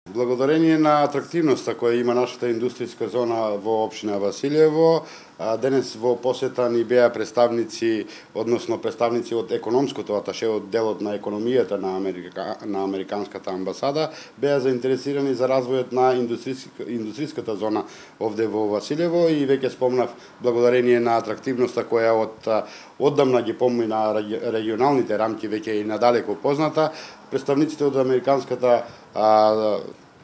Благодарение на атрактивноста која има нашата индустријска зона во општина Василево, денес во посета ни беа представници, односно представници од економското аташе од делот на економијата на Американската амбасада, беа заинтересирани за развојот на индустријската зона овде во Василево и веќе спомнав благодарение на атрактивноста која оддамна ги помина регионалните рамки веќе и надалеку позната, представниците од Американската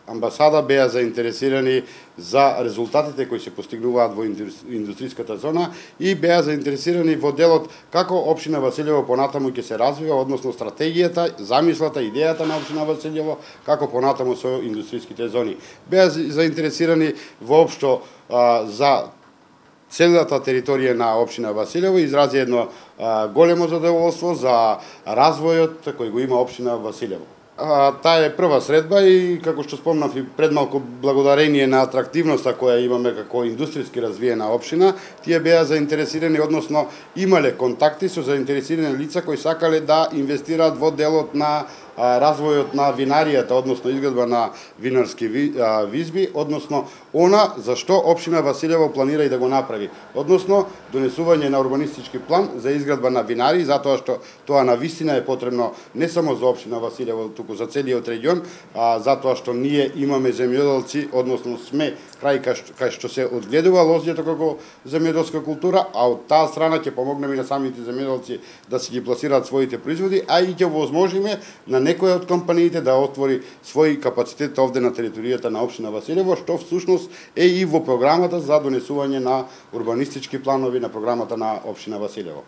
амбасада беа заинтересирани за резултатите кои се постигнуваат во индустријската зона и беа заинтересирани во делот како општина Василево понатаму ќе се развива, односно стратегијата, замислата, идејата на општина Василево како понатаму со индустријските зони. Беа заинтересирани воопшто за целата територија на општина Василево, изрази едно големо задоволство за развојот кој го има општина Василево. Таа е прва средба и, како што спомнав и пред малку, благодарение на атрактивноста која имаме како индустријски развиена општина, тие беа заинтересирани, односно имале контакти со заинтересирани лица кои сакале да инвестираат во делот на развојот на винаријата, односно изградба на винарски визби, односно она за што општина Василево планира и да го направи, односно донесување на урбанистички план за изградба на винари, затоа што тоа навистина е потребно не само за општина Василево, туку за целиот регион, затоа што ние имаме земјоделци, односно сме крај кај што се одгледува лозјето како земјоделска култура, а од таа страна ќе помогнеме на самите земјоделци да си ги пласираат своите производи, а и ќе возможиме на некоја од компаниите да отвори свој капацитет овде на територијата на општина Василево, што всушност е и во програмата за донесување на урбанистички планови на програмата на општина Василево.